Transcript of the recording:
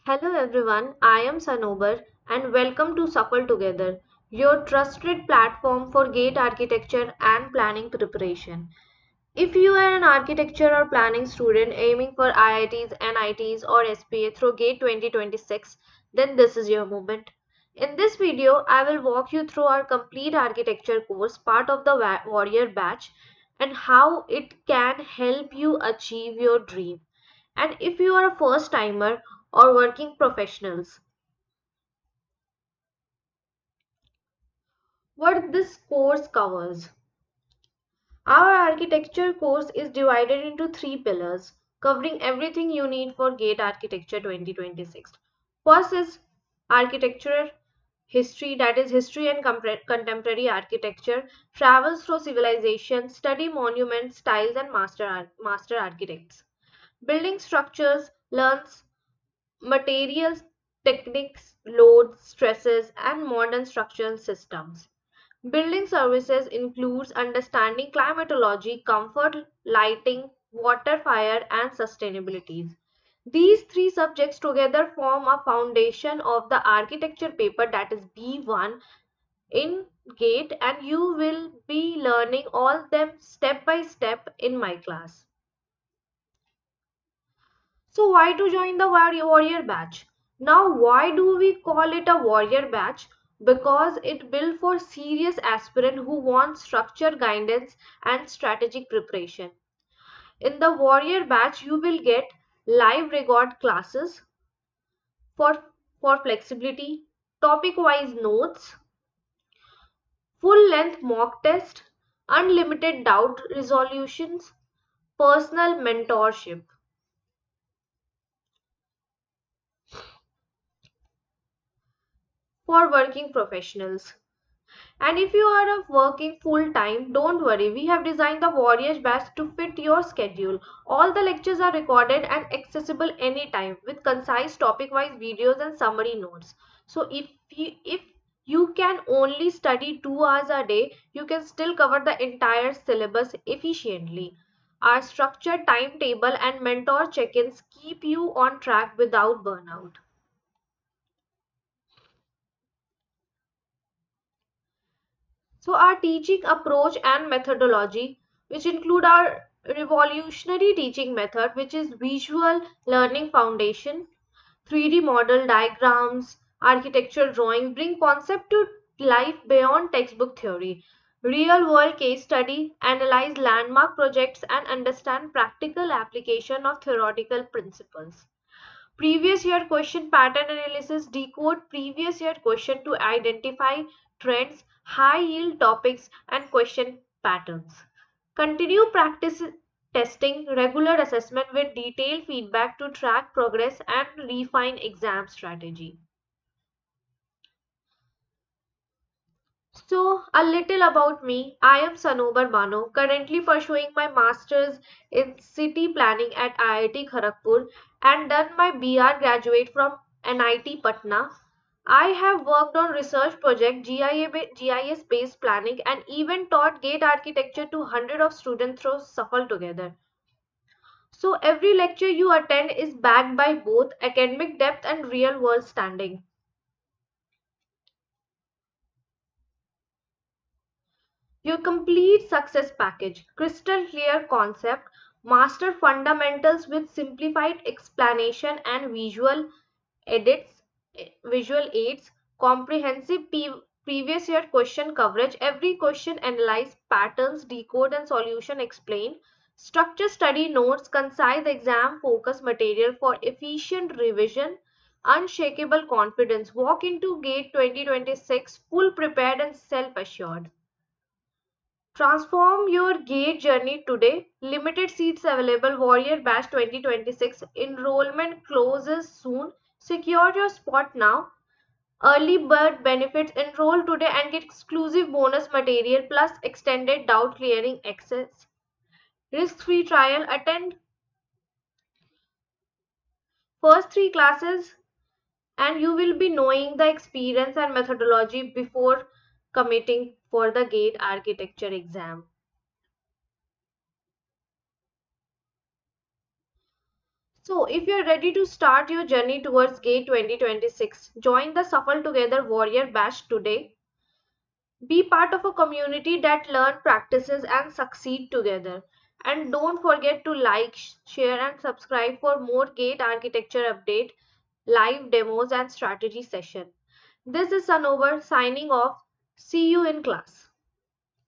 Hello everyone, I am Sanobar and welcome to Safal Together, your trusted platform for gate architecture and planning preparation. If you are an architecture or planning student aiming for IITs, NITs or SPA through GATE 2026, then this is your moment. In this video, I will walk you through our complete architecture course, part of the Warrior batch, and how it can help you achieve your dream. And if you are a first timer or working professionals, what this course covers. Our architecture course is divided into three pillars, covering everything you need for GATE Architecture 2026. First is architecture history, that is history and contemporary architecture, travels through civilization, study monuments, styles and master architects. Building structures, learns materials, techniques, loads, stresses, and modern structural systems. Building services includes understanding climatology, comfort, lighting, water, fire, and sustainability. These three subjects together form a foundation of the architecture paper, that is B1 in GATE, and you will be learning all them step by step in my class. So why to join the warrior batch? Now why do we call it a warrior batch? Because it built for serious aspirant who want structure, guidance and strategic preparation. In the warrior batch you will get live record classes for, for flexibility, topic wise notes, full length mock test, unlimited doubt resolutions, personal mentorship. For working professionals. And if you are working full time, don't worry. We have designed the Warriors batch to fit your schedule. All the lectures are recorded and accessible anytime with concise topic wise videos and summary notes. So if you can only study 2 hours a day, you can still cover the entire syllabus efficiently. Our structured timetable and mentor check-ins keep you on track without burnout. So our teaching approach and methodology, which include our revolutionary teaching method, which is visual learning foundation, 3D model diagrams, architectural drawings, bring concept to life beyond textbook theory. Real world case study, analyze landmark projects and understand practical application of theoretical principles. Previous year question pattern analysis, decode previous year question to identify trends, high yield topics and question patterns. Continue practice testing, regular assessment with detailed feedback to track progress and refine exam strategy. So, a little about me. I am Sanobar Bano, currently pursuing my master's in city planning at IIT Kharagpur and done my BR graduate from NIT Patna. I have worked on research project, GIS based planning and even taught gate architecture to hundreds of students through Safal Together. So every lecture you attend is backed by both academic depth and real world standing. Your complete success package, crystal clear concept, master fundamentals with simplified explanation and edits, visual aids, comprehensive previous year question coverage, every question analyze, patterns, decode and solution explain, structure study notes, concise exam focus material for efficient revision, unshakable confidence, walk into gate 2026 full prepared and self-assured. Transform your gate journey today. Limited seats available. Warrior Batch 2026. Enrollment closes soon. Secure your spot now. Early bird benefits. Enroll today and get exclusive bonus material plus extended doubt clearing access. Risk-free trial. Attend first 3 classes and you will be knowing the experience and methodology before committing for the gate architecture exam. So, if you're ready to start your journey towards GATE 2026, join the Safal Together Warrior Batch today. Be part of a community that learn practices and succeed together. And don't forget to like, share, and subscribe for more GATE architecture update, live demos, and strategy session. This is Sanover signing off. See you in class.